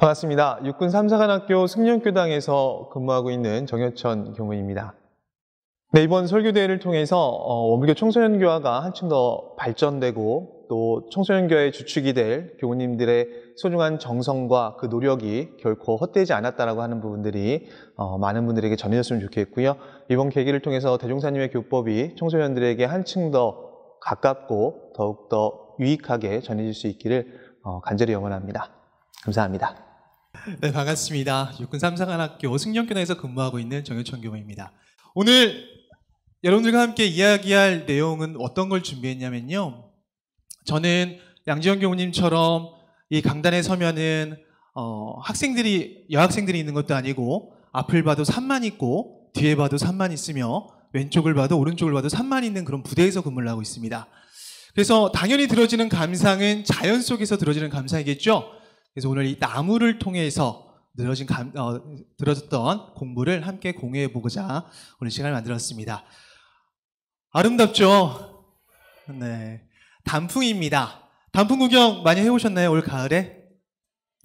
반갑습니다. 육군 3사관학교 승령교당에서 근무하고 있는 정효천 교무입니다. 네, 이번 설교대회를 통해서 원불교 청소년교화가 한층 더 발전되고 또 청소년교화의 주축이 될 교우님들의 소중한 정성과 그 노력이 결코 헛되지 않았다라고 하는 부분들이 많은 분들에게 전해졌으면 좋겠고요. 이번 계기를 통해서 대종사님의 교법이 청소년들에게 한층 더 가깝고 더욱더 유익하게 전해질 수 있기를 간절히 영원합니다. 감사합니다. 네, 반갑습니다. 육군 3사관학교 승령교당에서 근무하고 있는 정효천 교무입니다. 오늘 여러분들과 함께 이야기할 내용은 어떤 걸 준비했냐면요. 저는 양지영 교무님처럼 이 강단에 서면은 여학생들이 있는 것도 아니고 앞을 봐도 산만 있고 뒤에 봐도 산만 있으며 왼쪽을 봐도 오른쪽을 봐도 산만 있는 그런 부대에서 근무를 하고 있습니다. 그래서 당연히 들어지는 감상은 자연 속에서 들어지는 감상이겠죠. 그래서 오늘 이 나무를 통해서 들어졌던 공부를 함께 공유해보고자 오늘 시간을 만들었습니다. 아름답죠? 네. 단풍입니다. 단풍 구경 많이 해오셨나요? 올 가을에?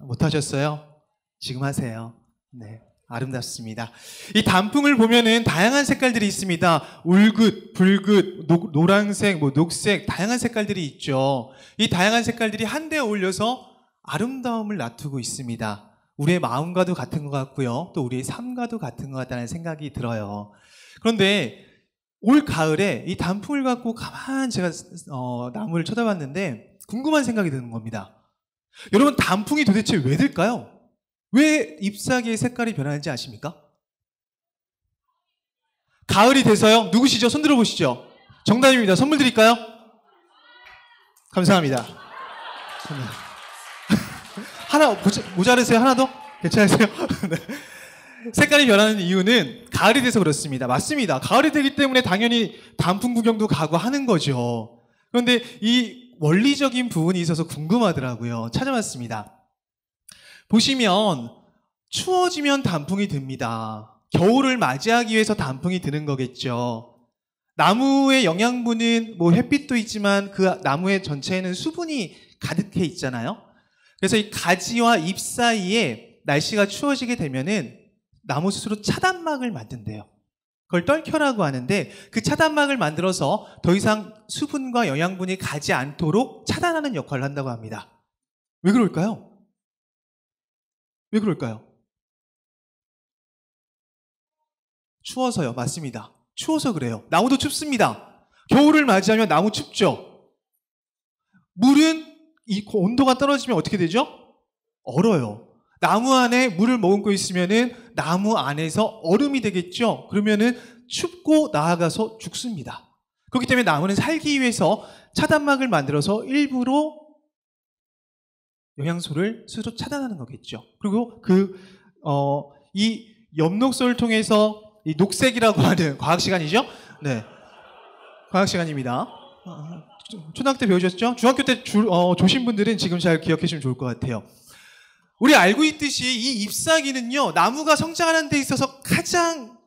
못하셨어요? 지금 하세요. 네. 아름답습니다. 이 단풍을 보면은 다양한 색깔들이 있습니다. 울긋, 붉은, 노란색, 녹색, 다양한 색깔들이 있죠. 이 다양한 색깔들이 한데 어울려서 아름다움을 나타내고 있습니다. 우리의 마음과도 같은 것 같고요. 또 우리의 삶과도 같은 것 같다는 생각이 들어요. 그런데 올 가을에 이 단풍을 갖고 가만 제가 나무를 쳐다봤는데 궁금한 생각이 드는 겁니다. 여러분, 단풍이 도대체 왜 들까요? 왜 잎사귀의 색깔이 변하는지 아십니까? 가을이 돼서요? 누구시죠? 손 들어보시죠. 정답입니다. 선물 드릴까요? 감사합니다. 하나 모자르세요? 하나 더? 괜찮으세요? 네. 색깔이 변하는 이유는 가을이 돼서 그렇습니다. 맞습니다. 가을이 되기 때문에 당연히 단풍 구경도 가고 하는 거죠. 그런데 이 원리적인 부분이 있어서 궁금하더라고요. 찾아봤습니다. 보시면 추워지면 단풍이 듭니다. 겨울을 맞이하기 위해서 단풍이 드는 거겠죠. 나무의 영양분은 햇빛도 있지만 그 나무의 전체에는 수분이 가득해 있잖아요. 그래서 이 가지와 잎 사이에 날씨가 추워지게 되면은 나무 스스로 차단막을 만든대요. 그걸 떨켜라고 하는데 그 차단막을 만들어서 더 이상 수분과 영양분이 가지 않도록 차단하는 역할을 한다고 합니다. 왜 그럴까요? 왜 그럴까요? 추워서요. 맞습니다. 추워서 그래요. 나무도 춥습니다. 겨울을 맞이하면 나무 춥죠. 물은 이 온도가 떨어지면 어떻게 되죠? 얼어요. 나무 안에 물을 머금고 있으면은 나무 안에서 얼음이 되겠죠. 그러면은 춥고 나아가서 죽습니다. 그렇기 때문에 나무는 살기 위해서 차단막을 만들어서 일부러 영양소를 스스로 차단하는 거겠죠. 그리고 이 엽록소를 통해서 이 녹색이라고 하는 과학 시간이죠? 네. 과학 시간입니다. 초등학교 때 배우셨죠? 중학교 때 조신 분들은 지금 잘 기억해 주시면 좋을 것 같아요. 우리 알고 있듯이 이 잎사귀는요, 나무가 성장하는 데 있어서 가장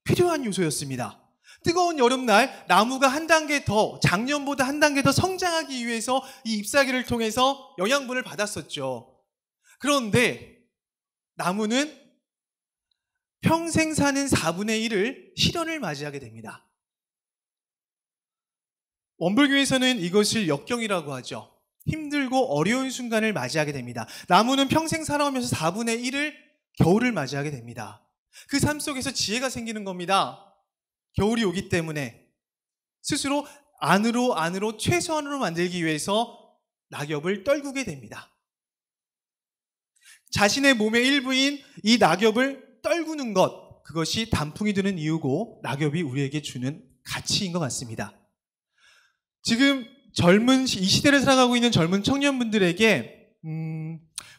필요한 요소였습니다. 뜨거운 여름날 나무가 한 단계 더, 작년보다 한 단계 더 성장하기 위해서 이 잎사귀를 통해서 영양분을 받았었죠. 그런데 나무는 평생 사는 4분의 1을 실현을 맞이하게 됩니다. 원불교에서는 이것을 역경이라고 하죠. 힘들고 어려운 순간을 맞이하게 됩니다. 나무는 평생 살아오면서 4분의 1을 겨울을 맞이하게 됩니다. 그 삶 속에서 지혜가 생기는 겁니다. 겨울이 오기 때문에 스스로 안으로 최소한으로 만들기 위해서 낙엽을 떨구게 됩니다. 자신의 몸의 일부인 이 낙엽을 떨구는 것, 그것이 단풍이 되는 이유고 낙엽이 우리에게 주는 가치인 것 같습니다. 지금 이 시대를 살아가고 있는 젊은 청년분들에게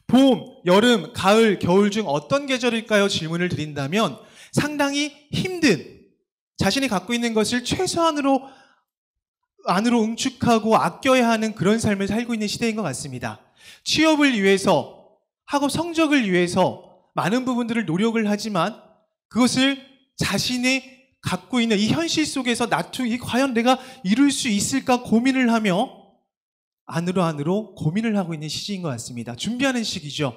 봄, 여름, 가을, 겨울 중 어떤 계절일까요? 질문을 드린다면 상당히 힘든, 자신이 갖고 있는 것을 최소한으로 안으로 응축하고 아껴야 하는 그런 삶을 살고 있는 시대인 것 같습니다. 취업을 위해서, 학업 성적을 위해서 많은 부분들을 노력을 하지만 그것을 자신이 갖고 있는 이 현실 속에서 과연 내가 이룰 수 있을까 고민을 하며 안으로 고민을 하고 있는 시기인 것 같습니다. 준비하는 시기죠.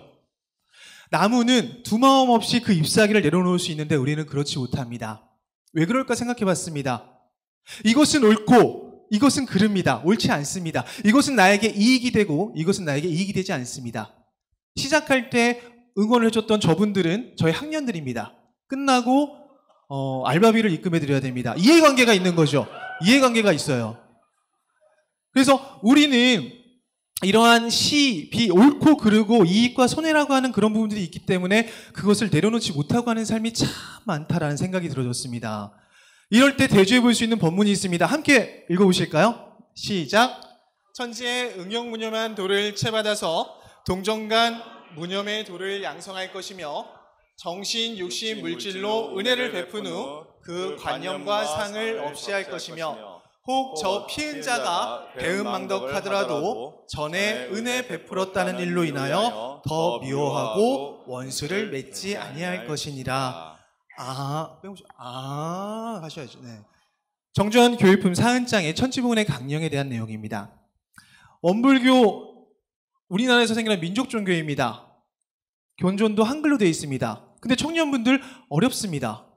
나무는 두 마음 없이 그 잎사귀를 내려놓을 수 있는데 우리는 그렇지 못합니다. 왜 그럴까 생각해 봤습니다. 이것은 옳고 이것은 그릅니다. 옳지 않습니다. 이것은 나에게 이익이 되고 이것은 나에게 이익이 되지 않습니다. 시작할 때 응원을 해줬던 저분들은 저희 학년들입니다. 끝나고 알바비를 입금해 드려야 됩니다. 이해관계가 있는 거죠. 이해관계가 있어요. 그래서 우리는 이러한 시, 비, 옳고 그르고 이익과 손해라고 하는 그런 부분들이 있기 때문에 그것을 내려놓지 못하고 하는 삶이 참 많다라는 생각이 들어졌습니다. 이럴 때 대조해 볼 수 있는 본문이 있습니다. 함께 읽어보실까요? 시작. 천지에 응용무념한 돌을 채받아서 동정간 무념의 돌을 양성할 것이며 정신, 육신, 물질로 은혜를 베푼 후 그 관념과 상을 없이 할 것이며 혹 저 피은 자가 배은망덕하더라도 전에 은혜 베풀었다는 일로 인하여 더 미워하고 원수를 맺지 아니할 것이니라. 하셔야죠. 네. 정주한 교육품 사흔장의 천지부문의 강령에 대한 내용입니다. 원불교, 우리나라에서 생겨난 민족 종교입니다. 견존도 한글로 되어 있습니다. 근데 청년분들 어렵습니다.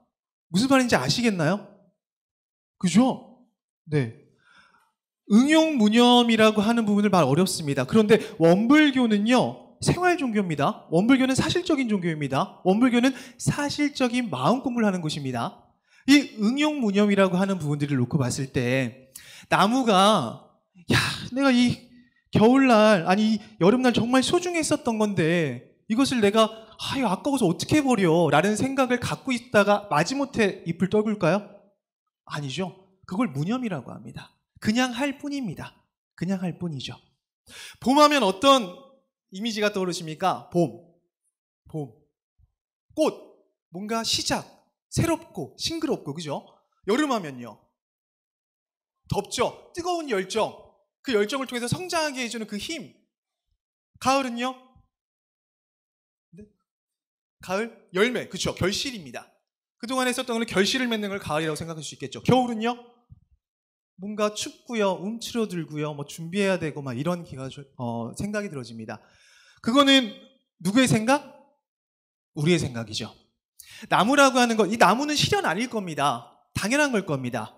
무슨 말인지 아시겠나요? 그죠? 네. 응용무념이라고 하는 부분을 말 어렵습니다. 그런데 원불교는요, 생활 종교입니다. 원불교는 사실적인 종교입니다. 원불교는 사실적인 마음 공부를 하는 곳입니다. 이 응용무념이라고 하는 부분들을 놓고 봤을 때 나무가 내가 이 겨울날 아니 여름날 정말 소중했었던 건데 이것을 내가 이거 아까워서 어떻게 버려 라는 생각을 갖고 있다가 마지못해 잎을 떨굴까요? 아니죠. 그걸 무념이라고 합니다. 그냥 할 뿐입니다. 그냥 할 뿐이죠. 봄하면 어떤 이미지가 떠오르십니까? 봄. 꽃. 뭔가 시작. 새롭고 싱그럽고 그죠? 여름하면요. 덥죠. 뜨거운 열정. 그 열정을 통해서 성장하게 해주는 그 힘. 가을은요? 네? 가을? 열매. 그렇죠. 결실입니다. 그동안 했었던 걸 결실을 맺는 걸 가을이라고 생각할 수 있겠죠. 겨울은요? 뭔가 춥고요. 움츠러들고요. 뭐 준비해야 되고 막 이런 생각이 들어집니다. 그거는 누구의 생각? 우리의 생각이죠. 나무라고 하는 것, 이 나무는 실현 아닐 겁니다. 당연한 걸 겁니다.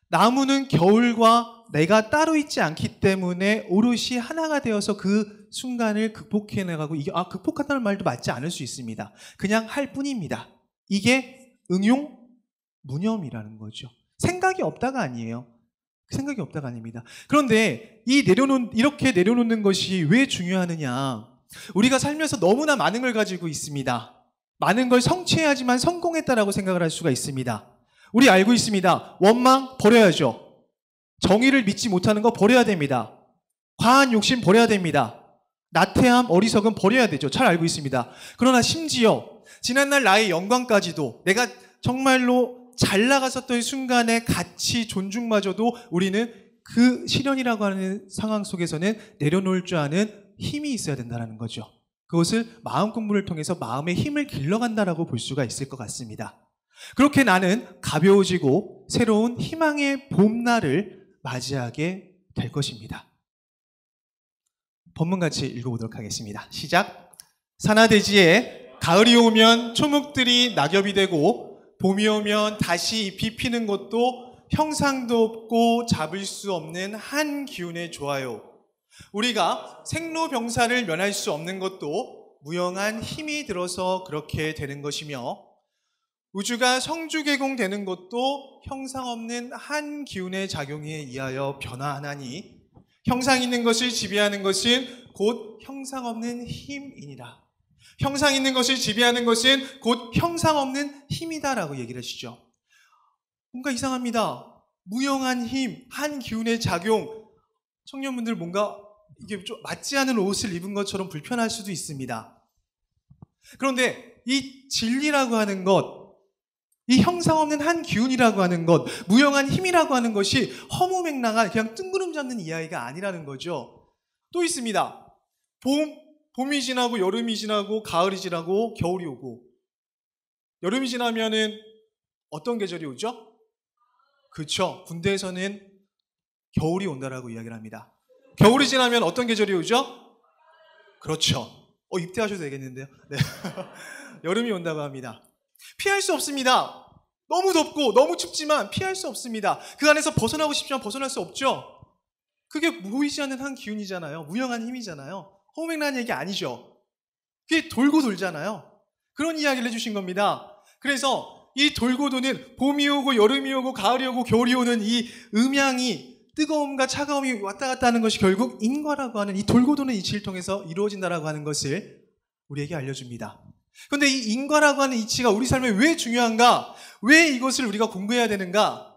나무는 겨울과 내가 따로 있지 않기 때문에 오롯이 하나가 되어서 그 순간을 극복해 나가고 극복한다는 말도 맞지 않을 수 있습니다. 그냥 할 뿐입니다. 이게 응용 무념이라는 거죠. 생각이 없다가 아니에요. 생각이 없다가 아닙니다. 그런데 이렇게 내려놓는 것이 왜 중요하느냐? 우리가 살면서 너무나 많은 걸 가지고 있습니다. 많은 걸 성취해야지만 성공했다라고 생각을 할 수가 있습니다. 우리 알고 있습니다. 원망 버려야죠. 정의를 믿지 못하는 거 버려야 됩니다. 과한 욕심 버려야 됩니다. 나태함, 어리석음 버려야 되죠. 잘 알고 있습니다. 그러나 심지어 지난날 나의 영광까지도 내가 정말로 잘 나갔었던 순간의 가치, 존중마저도 우리는 그 실현이라고 하는 상황 속에서는 내려놓을 줄 아는 힘이 있어야 된다는 거죠. 그것을 마음 공부를 통해서 마음의 힘을 길러간다라고 볼 수가 있을 것 같습니다. 그렇게 나는 가벼워지고 새로운 희망의 봄날을 맞이하게 될 것입니다. 본문같이 읽어보도록 하겠습니다. 시작. 산하대지에 가을이 오면 초목들이 낙엽이 되고 봄이 오면 다시 잎이 피는 것도 형상도 없고 잡을 수 없는 한 기운에 좋아요. 우리가 생로병사를 면할 수 없는 것도 무형한 힘이 들어서 그렇게 되는 것이며 우주가 성주개공되는 것도 형상 없는 한 기운의 작용에 의하여 변화하나니 형상 있는 것을 지배하는 것은 곧 형상 없는 힘이니라. 형상 있는 것을 지배하는 것은 곧 형상 없는 힘이다라고 얘기를 하시죠. 뭔가 이상합니다. 무형한 힘, 한 기운의 작용. 청년분들 뭔가 이게 좀 맞지 않은 옷을 입은 것처럼 불편할 수도 있습니다. 그런데 이 진리라고 하는 것, 이 형상 없는 한 기운이라고 하는 것, 무형한 힘이라고 하는 것이 허무맹랑한 그냥 뜬구름 잡는 이야기가 아니라는 거죠. 또 있습니다. 봄이 지나고 여름이 지나고 가을이 지나고 겨울이 오고 여름이 지나면은 어떤 계절이 오죠? 그렇죠. 군대에서는 겨울이 온다라고 이야기를 합니다. 겨울이 지나면 어떤 계절이 오죠? 그렇죠. 입대하셔도 되겠는데요. 네. 여름이 온다고 합니다. 피할 수 없습니다. 너무 덥고 너무 춥지만 피할 수 없습니다. 그 안에서 벗어나고 싶지만 벗어날 수 없죠. 그게 보이지 않는 한 기운이잖아요. 무형한 힘이잖아요. 허무맹랑한 얘기 아니죠. 그게 돌고 돌잖아요. 그런 이야기를 해주신 겁니다. 그래서 이 돌고 도는 봄이 오고 여름이 오고 가을이 오고 겨울이 오는 이 음양이 뜨거움과 차가움이 왔다 갔다 하는 것이 결국 인과라고 하는 이 돌고 도는 이치를 통해서 이루어진다라고 하는 것을 우리에게 알려줍니다. 그런데 이 인과라고 하는 이치가 우리 삶에 왜 중요한가? 왜 이것을 우리가 공부해야 되는가?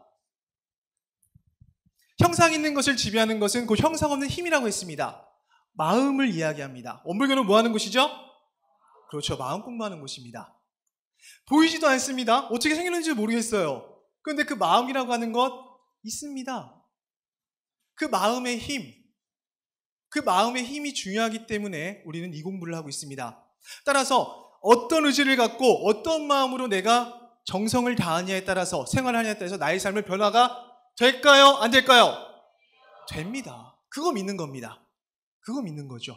형상 있는 것을 지배하는 것은 그 형상 없는 힘이라고 했습니다. 마음을 이야기합니다. 원불교는 뭐 하는 곳이죠? 그렇죠. 마음 공부하는 곳입니다. 보이지도 않습니다. 어떻게 생겼는지 모르겠어요. 그런데 그 마음이라고 하는 것 있습니다. 그 마음의 힘, 그 마음의 힘이 중요하기 때문에 우리는 이 공부를 하고 있습니다. 따라서 어떤 의지를 갖고 어떤 마음으로 내가 정성을 다하냐에 따라서 생활하냐에 따라서 나의 삶의 변화가 될까요? 안 될까요? 됩니다. 그거 믿는 겁니다. 그거 믿는 거죠.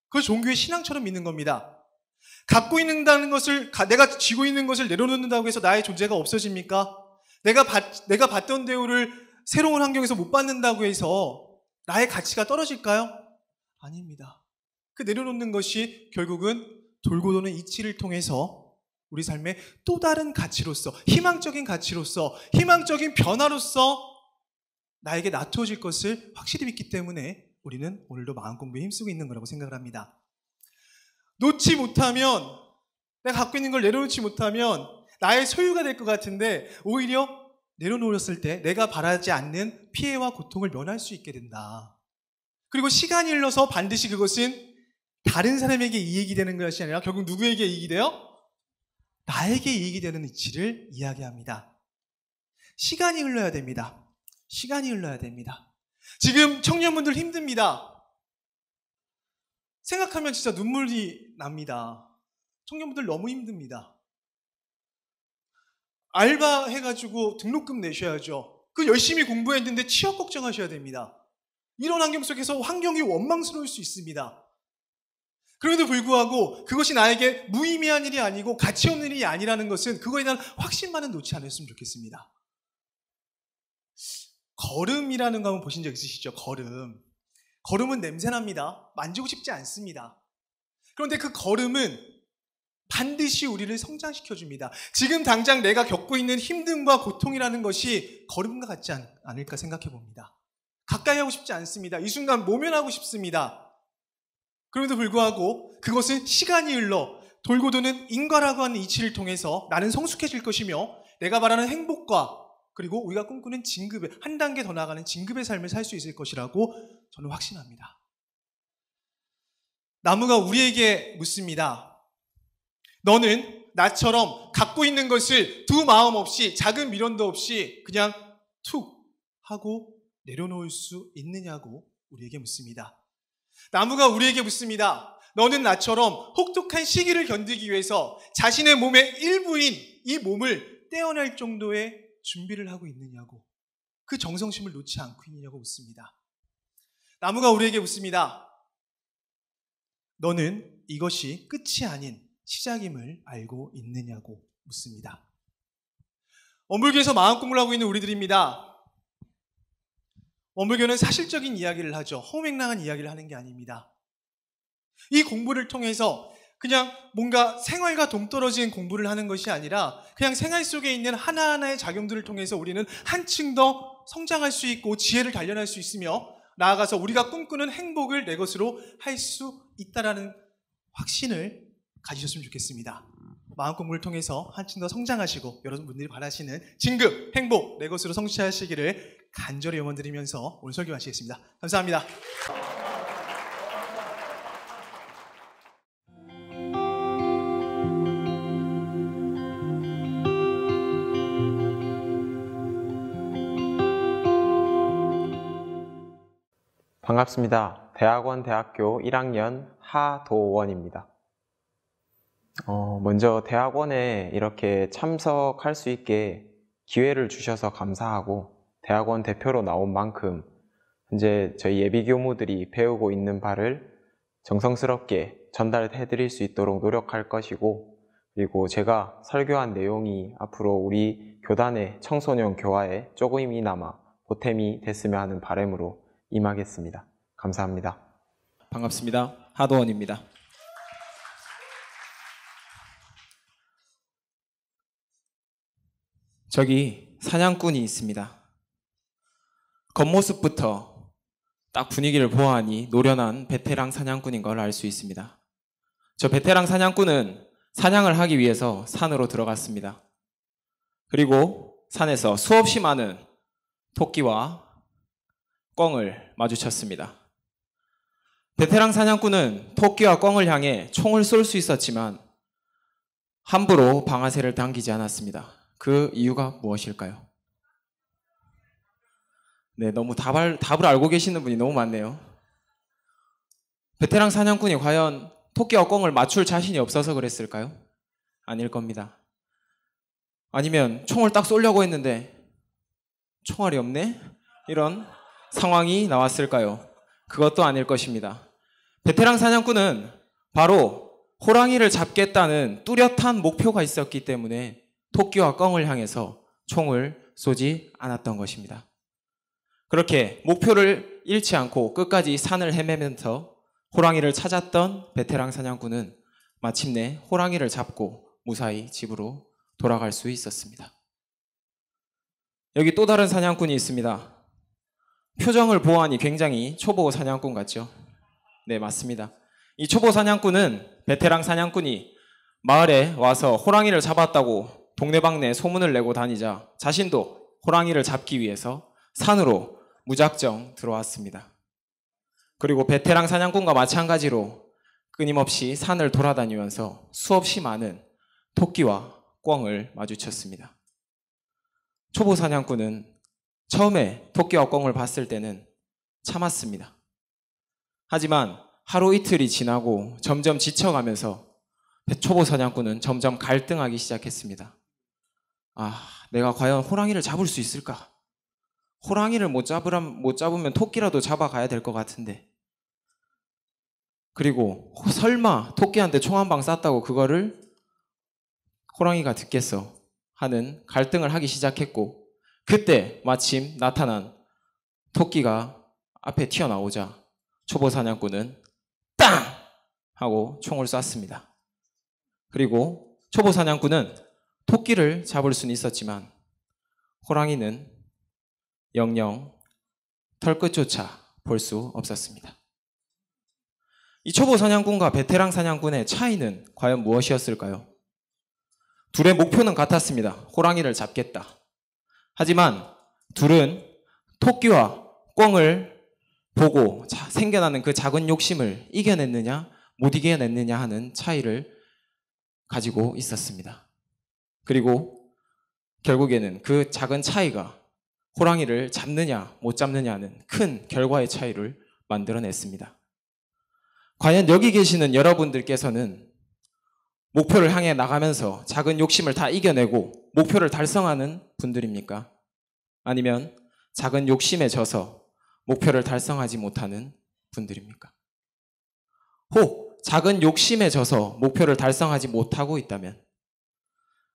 그걸 종교의 신앙처럼 믿는 겁니다. 갖고 있는다는 것을, 내가 쥐고 있는 것을 내려놓는다고 해서 나의 존재가 없어집니까? 내가 받던 대우를 새로운 환경에서 못 받는다고 해서 나의 가치가 떨어질까요? 아닙니다. 그 내려놓는 것이 결국은 돌고 도는 이치를 통해서 우리 삶의 또 다른 가치로서, 희망적인 가치로서, 희망적인 변화로서 나에게 나타질 것을 확실히 믿기 때문에 우리는 오늘도 마음 공부에 힘쓰고 있는 거라고 생각을 합니다. 놓지 못하면, 내가 갖고 있는 걸 내려놓지 못하면 나의 소유가 될 것 같은데 오히려 내려놓았을 때 내가 바라지 않는 피해와 고통을 면할 수 있게 된다. 그리고 시간이 흘러서 반드시 그것은 다른 사람에게 이익이 되는 것이 아니라 결국 누구에게 이익이 돼요? 나에게 이익이 되는 이치를 이야기합니다. 시간이 흘러야 됩니다. 시간이 흘러야 됩니다. 지금 청년분들 힘듭니다. 생각하면 진짜 눈물이 납니다. 청년분들 너무 힘듭니다. 알바 해가지고 등록금 내셔야죠. 그 열심히 공부했는데 취업 걱정하셔야 됩니다. 이런 환경 속에서 환경이 원망스러울 수 있습니다. 그럼에도 불구하고 그것이 나에게 무의미한 일이 아니고 가치 없는 일이 아니라는 것은 그거에 대한 확신만은 놓지 않았으면 좋겠습니다. 거름이라는 거 한번 보신 적 있으시죠? 거름. 거름은 냄새납니다. 만지고 싶지 않습니다. 그런데 그 거름은 반드시 우리를 성장시켜줍니다. 지금 당장 내가 겪고 있는 힘듦과 고통이라는 것이 거름과 같지 않을까 생각해 봅니다. 가까이 하고 싶지 않습니다. 이 순간 모면하고 싶습니다. 그럼에도 불구하고 그것은 시간이 흘러 돌고 도는 인과라고 하는 이치를 통해서 나는 성숙해질 것이며 내가 바라는 행복과 그리고 우리가 꿈꾸는 진급의 한 단계 더 나아가는 진급의 삶을 살 수 있을 것이라고 저는 확신합니다. 나무가 우리에게 묻습니다. 너는 나처럼 갖고 있는 것을 두 마음 없이 작은 미련도 없이 그냥 툭 하고 내려놓을 수 있느냐고 우리에게 묻습니다. 나무가 우리에게 묻습니다. 너는 나처럼 혹독한 시기를 견디기 위해서 자신의 몸의 일부인 이 몸을 떼어낼 정도의 준비를 하고 있느냐고, 그 정성심을 놓지 않고 있느냐고 묻습니다. 나무가 우리에게 묻습니다. 너는 이것이 끝이 아닌 시작임을 알고 있느냐고 묻습니다. 원불교에서 마음 공부를 하고 있는 우리들입니다. 원불교는 사실적인 이야기를 하죠. 허무맹랑한 이야기를 하는 게 아닙니다. 이 공부를 통해서 그냥 뭔가 생활과 동떨어진 공부를 하는 것이 아니라 그냥 생활 속에 있는 하나하나의 작용들을 통해서 우리는 한층 더 성장할 수 있고 지혜를 단련할 수 있으며 나아가서 우리가 꿈꾸는 행복을 내 것으로 할 수 있다라는 확신을 가지셨으면 좋겠습니다. 마음 공부를 통해서 한층 더 성장하시고 여러분들이 바라시는 진급, 행복 내 것으로 성취하시기를 간절히 염원드리면서 오늘 설교 마치겠습니다. 감사합니다. 반갑습니다. 대학교 1학년 하도원입니다. 먼저 대학원에 이렇게 참석할 수 있게 기회를 주셔서 감사하고 대학원 대표로 나온 만큼 현재 저희 예비교무들이 배우고 있는 바를 정성스럽게 전달해 드릴 수 있도록 노력할 것이고, 그리고 제가 설교한 내용이 앞으로 우리 교단의 청소년 교화에 조금이나마 보탬이 됐으면 하는 바람으로 임하겠습니다. 감사합니다. 반갑습니다. 하도원입니다. 저기 사냥꾼이 있습니다. 겉모습부터 딱 분위기를 보아하니 노련한 베테랑 사냥꾼인 걸 알 수 있습니다. 저 베테랑 사냥꾼은 사냥을 하기 위해서 산으로 들어갔습니다. 그리고 산에서 수없이 많은 토끼와 꿩을 마주쳤습니다. 베테랑 사냥꾼은 토끼와 꿩을 향해 총을 쏠 수 있었지만 함부로 방아쇠를 당기지 않았습니다. 그 이유가 무엇일까요? 네, 너무 답을 알고 계시는 분이 너무 많네요. 베테랑 사냥꾼이 과연 토끼와 꿩을 맞출 자신이 없어서 그랬을까요? 아닐 겁니다. 아니면 총을 딱 쏘려고 했는데 총알이 없네? 이런 상황이 나왔을까요? 그것도 아닐 것입니다. 베테랑 사냥꾼은 바로 호랑이를 잡겠다는 뚜렷한 목표가 있었기 때문에 토끼와 꿩을 향해서 총을 쏘지 않았던 것입니다. 그렇게 목표를 잃지 않고 끝까지 산을 헤매면서 호랑이를 찾았던 베테랑 사냥꾼은 마침내 호랑이를 잡고 무사히 집으로 돌아갈 수 있었습니다. 여기 또 다른 사냥꾼이 있습니다. 표정을 보아하니 굉장히 초보 사냥꾼 같죠? 네, 맞습니다. 이 초보 사냥꾼은 베테랑 사냥꾼이 마을에 와서 호랑이를 잡았다고 동네방네 소문을 내고 다니자 자신도 호랑이를 잡기 위해서 산으로 무작정 들어왔습니다. 그리고 베테랑 사냥꾼과 마찬가지로 끊임없이 산을 돌아다니면서 수없이 많은 토끼와 꿩을 마주쳤습니다. 초보 사냥꾼은 처음에 토끼와 꿩을 봤을 때는 참았습니다. 하지만 하루 이틀이 지나고 점점 지쳐가면서 초보 사냥꾼은 점점 갈등하기 시작했습니다. 내가 과연 호랑이를 잡을 수 있을까? 호랑이를 못 잡으면 토끼라도 잡아가야 될 것 같은데. 그리고 설마 토끼한테 총 한 방 쐈다고 그거를 호랑이가 듣겠어 하는 갈등을 하기 시작했고, 그때 마침 나타난 토끼가 앞에 튀어나오자 초보 사냥꾼은 땅! 하고 총을 쐈습니다. 그리고 초보 사냥꾼은 토끼를 잡을 수는 있었지만 호랑이는 영영 털끝조차 볼 수 없었습니다. 이 초보 사냥꾼과 베테랑 사냥꾼의 차이는 과연 무엇이었을까요? 둘의 목표는 같았습니다. 호랑이를 잡겠다. 하지만 둘은 토끼와 꿩을 보고 생겨나는 그 작은 욕심을 이겨냈느냐 못 이겨냈느냐 하는 차이를 가지고 있었습니다. 그리고 결국에는 그 작은 차이가 호랑이를 잡느냐 못 잡느냐는 큰 결과의 차이를 만들어냈습니다. 과연 여기 계시는 여러분들께서는 목표를 향해 나가면서 작은 욕심을 다 이겨내고 목표를 달성하는 분들입니까? 아니면 작은 욕심에 져서 목표를 달성하지 못하는 분들입니까? 혹 작은 욕심에 져서 목표를 달성하지 못하고 있다면,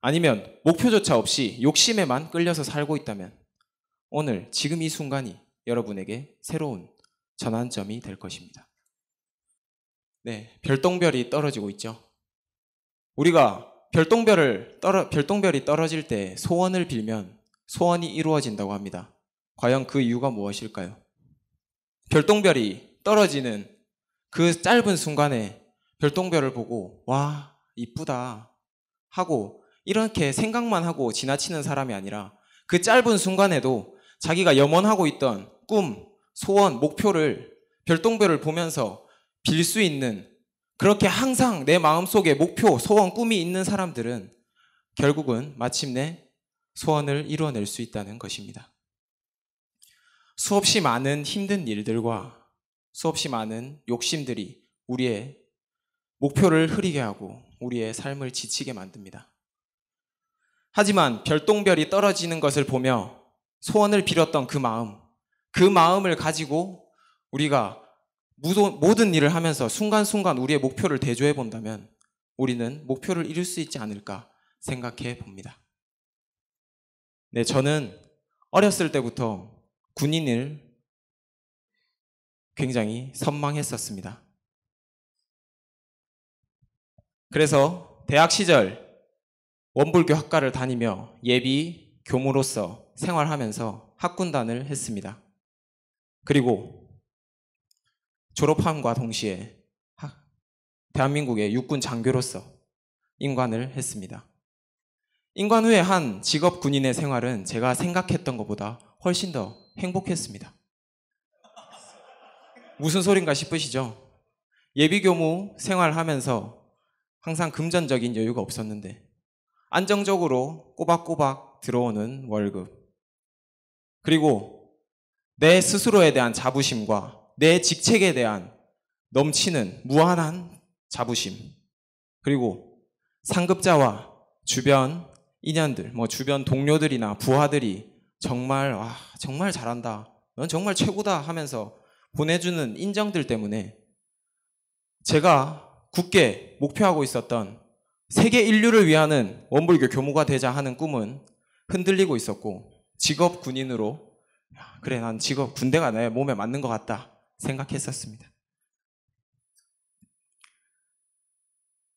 아니면 목표조차 없이 욕심에만 끌려서 살고 있다면 오늘 지금 이 순간이 여러분에게 새로운 전환점이 될 것입니다. 네, 별똥별이 떨어지고 있죠. 우리가 별똥별이 떨어질 때 소원을 빌면 소원이 이루어진다고 합니다. 과연 그 이유가 무엇일까요? 별똥별이 떨어지는 그 짧은 순간에 별똥별을 보고 와, 이쁘다 하고 이렇게 생각만 하고 지나치는 사람이 아니라 그 짧은 순간에도 자기가 염원하고 있던 꿈, 소원, 목표를 별똥별을 보면서 빌 수 있는, 그렇게 항상 내 마음속에 목표, 소원, 꿈이 있는 사람들은 결국은 마침내 소원을 이루어낼 수 있다는 것입니다. 수없이 많은 힘든 일들과 수없이 많은 욕심들이 우리의 목표를 흐리게 하고 우리의 삶을 지치게 만듭니다. 하지만 별똥별이 떨어지는 것을 보며 소원을 빌었던 그 마음을 가지고 우리가 모든 일을 하면서 순간순간 우리의 목표를 대조해 본다면 우리는 목표를 이룰 수 있지 않을까 생각해 봅니다. 네, 저는 어렸을 때부터 군인을 굉장히 선망했었습니다. 그래서 대학 시절 원불교 학과를 다니며 예비 교무로서 생활하면서 학군단을 했습니다. 그리고 졸업함과 동시에 대한민국의 육군 장교로서 임관을 했습니다. 임관 후에 한 직업 군인의 생활은 제가 생각했던 것보다 훨씬 더 행복했습니다. 무슨 소린가 싶으시죠? 예비교무 생활하면서 항상 금전적인 여유가 없었는데 안정적으로 꼬박꼬박 들어오는 월급, 그리고 내 스스로에 대한 자부심과 내 직책에 대한 넘치는 무한한 자부심, 그리고 상급자와 주변 인연들, 주변 동료들이나 부하들이 정말 정말 잘한다, 넌 정말 최고다 하면서 보내주는 인정들 때문에 제가 굳게 목표하고 있었던 세계 인류를 위하는 원불교 교무가 되자 하는 꿈은 흔들리고 있었고, 직업 군인으로 그래 난 직업 군대가 내 몸에 맞는 것 같다 생각했었습니다.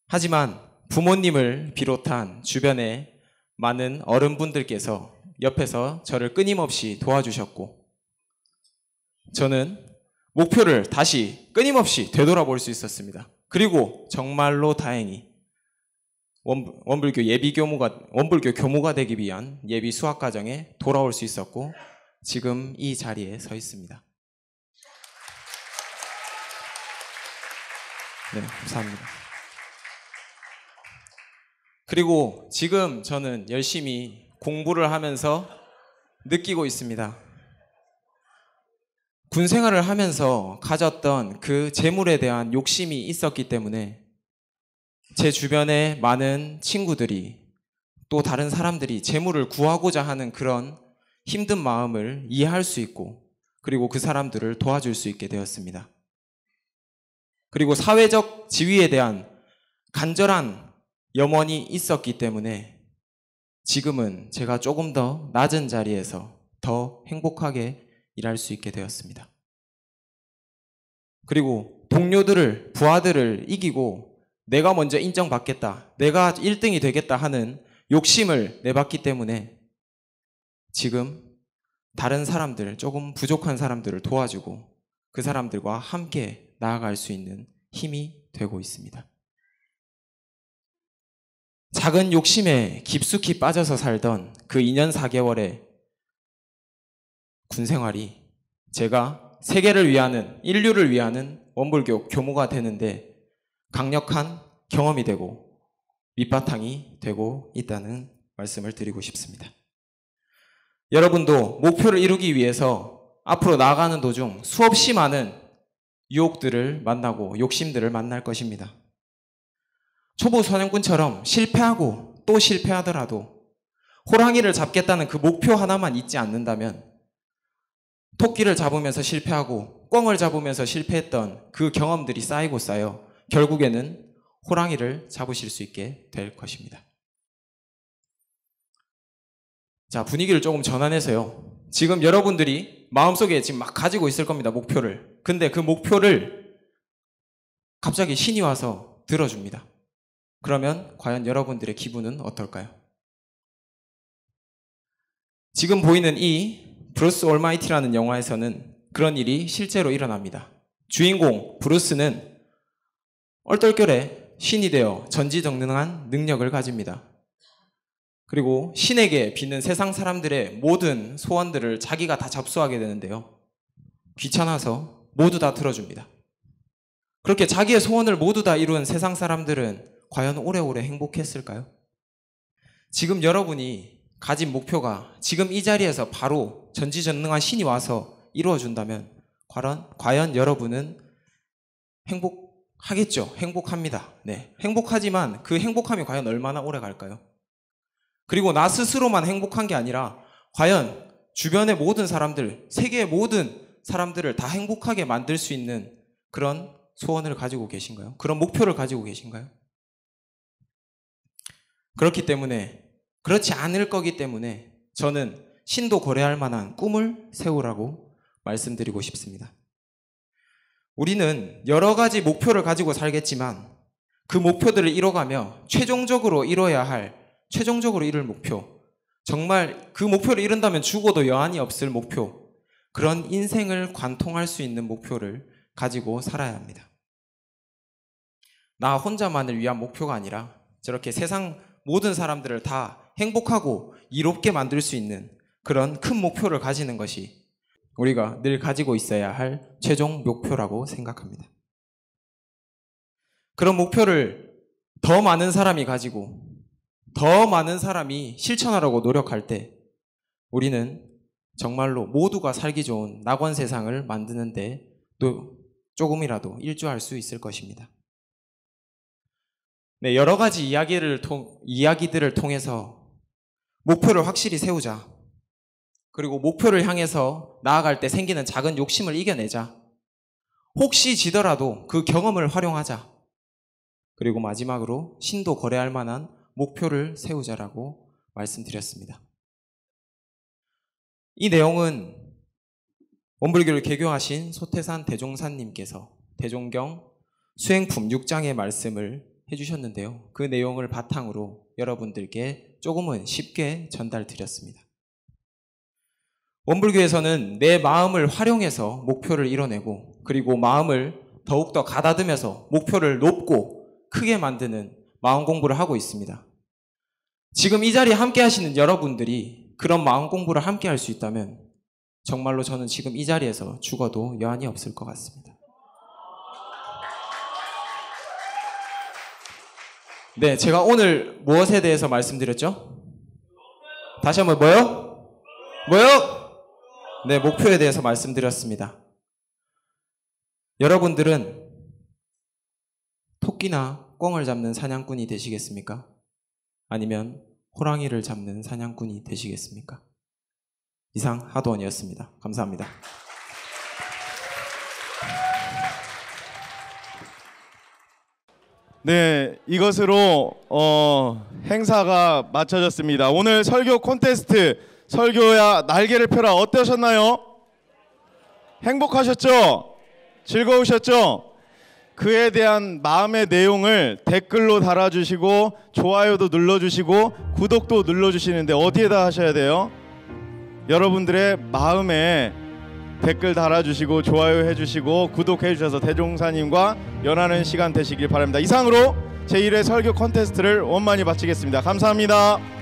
하지만 부모님을 비롯한 주변의 많은 어른분들께서 옆에서 저를 끊임없이 도와주셨고, 저는 목표를 다시 끊임없이 되돌아볼 수 있었습니다. 그리고 정말로 다행히 원불교 교무가 되기 위한 예비 수학과정에 돌아올 수 있었고, 지금 이 자리에 서 있습니다. 네, 감사합니다. 그리고 지금 저는 열심히 공부를 하면서 느끼고 있습니다. 군 생활을 하면서 가졌던 그 재물에 대한 욕심이 있었기 때문에 제 주변에 많은 친구들이, 또 다른 사람들이 재물을 구하고자 하는 그런 힘든 마음을 이해할 수 있고, 그리고 그 사람들을 도와줄 수 있게 되었습니다. 그리고 사회적 지위에 대한 간절한 염원이 있었기 때문에 지금은 제가 조금 더 낮은 자리에서 더 행복하게 일할 수 있게 되었습니다. 그리고 동료들을, 부하들을 이기고 내가 먼저 인정받겠다, 내가 1등이 되겠다 하는 욕심을 내봤기 때문에 지금 다른 사람들, 조금 부족한 사람들을 도와주고 그 사람들과 함께 나아갈 수 있는 힘이 되고 있습니다. 작은 욕심에 깊숙이 빠져서 살던 그 2년 4개월의 군 생활이 제가 세계를 위하는, 인류를 위하는 원불교 교무가 되는데 강력한 경험이 되고 밑바탕이 되고 있다는 말씀을 드리고 싶습니다. 여러분도 목표를 이루기 위해서 앞으로 나아가는 도중 수없이 많은 유혹들을 만나고 욕심들을 만날 것입니다. 초보 소년꾼처럼 실패하고 또 실패하더라도 호랑이를 잡겠다는 그 목표 하나만 잊지 않는다면 토끼를 잡으면서 실패하고 꿩을 잡으면서 실패했던 그 경험들이 쌓이고 쌓여 결국에는 호랑이를 잡으실 수 있게 될 것입니다. 자, 분위기를 조금 전환해서요. 지금 여러분들이 마음속에 지금 막 가지고 있을 겁니다, 목표를. 근데 그 목표를 갑자기 신이 와서 들어줍니다. 그러면 과연 여러분들의 기분은 어떨까요? 지금 보이는 이 브루스 올마이티라는 영화에서는 그런 일이 실제로 일어납니다. 주인공 브루스는 얼떨결에 신이 되어 전지전능한 능력을 가집니다. 그리고 신에게 비는 세상 사람들의 모든 소원들을 자기가 다 접수하게 되는데요. 귀찮아서 모두 다 들어줍니다. 그렇게 자기의 소원을 모두 다 이룬 세상 사람들은 과연 오래오래 행복했을까요? 지금 여러분이 가진 목표가 지금 이 자리에서 바로 전지전능한 신이 와서 이루어준다면 과연 여러분은 행복하겠죠? 행복합니다. 네, 행복하지만 그 행복함이 과연 얼마나 오래 갈까요? 그리고 나 스스로만 행복한 게 아니라 과연 주변의 모든 사람들, 세계의 모든 사람들을 다 행복하게 만들 수 있는 그런 소원을 가지고 계신가요? 그런 목표를 가지고 계신가요? 그렇기 때문에, 그렇지 않을 거기 때문에 저는 신도 고려할 만한 꿈을 세우라고 말씀드리고 싶습니다. 우리는 여러 가지 목표를 가지고 살겠지만 그 목표들을 이뤄가며 최종적으로 이룰 목표, 정말 그 목표를 이룬다면 죽어도 여한이 없을 목표, 그런 인생을 관통할 수 있는 목표를 가지고 살아야 합니다. 나 혼자만을 위한 목표가 아니라 저렇게 세상 모든 사람들을 다 행복하고 이롭게 만들 수 있는 그런 큰 목표를 가지는 것이 우리가 늘 가지고 있어야 할 최종 목표라고 생각합니다. 그런 목표를 더 많은 사람이 가지고 더 많은 사람이 실천하려고 노력할 때 우리는 정말로 모두가 살기 좋은 낙원 세상을 만드는데 또 조금이라도 일조할 수 있을 것입니다. 네, 여러 가지 이야기들을 통해서 목표를 확실히 세우자. 그리고 목표를 향해서 나아갈 때 생기는 작은 욕심을 이겨내자. 혹시 지더라도 그 경험을 활용하자. 그리고 마지막으로 신도 거래할 만한 목표를 세우자라고 말씀드렸습니다. 이 내용은 원불교를 개교하신 소태산 대종사님께서 대종경 수행품 6장의 말씀을 해주셨는데요. 그 내용을 바탕으로 여러분들께 조금은 쉽게 전달드렸습니다. 원불교에서는 내 마음을 활용해서 목표를 이뤄내고 그리고 마음을 더욱더 가다듬어서 목표를 높고 크게 만드는 마음 공부를 하고 있습니다. 지금 이 자리에 함께 하시는 여러분들이 그런 마음 공부를 함께 할 수 있다면 정말로 저는 지금 이 자리에서 죽어도 여한이 없을 것 같습니다. 네, 제가 오늘 무엇에 대해서 말씀드렸죠? 다시 한번 뭐요? 네, 목표에 대해서 말씀드렸습니다. 여러분들은 토끼나 꿩을 잡는 사냥꾼이 되시겠습니까? 아니면 호랑이를 잡는 사냥꾼이 되시겠습니까? 이상 하도원이었습니다. 감사합니다. 네, 이것으로 행사가 마쳐졌습니다. 오늘 설교 콘테스트 설교야 날개를 펴라 어떠셨나요? 행복하셨죠? 즐거우셨죠? 그에 대한 마음의 내용을 댓글로 달아주시고 좋아요도 눌러주시고 구독도 눌러주시는데 어디에다 하셔야 돼요? 여러분들의 마음에 댓글 달아주시고 좋아요 해주시고 구독해주셔서 대종사님과 연하는 시간 되시길 바랍니다. 이상으로 제1회 설교 콘테스트를 원만히 마치겠습니다. 감사합니다.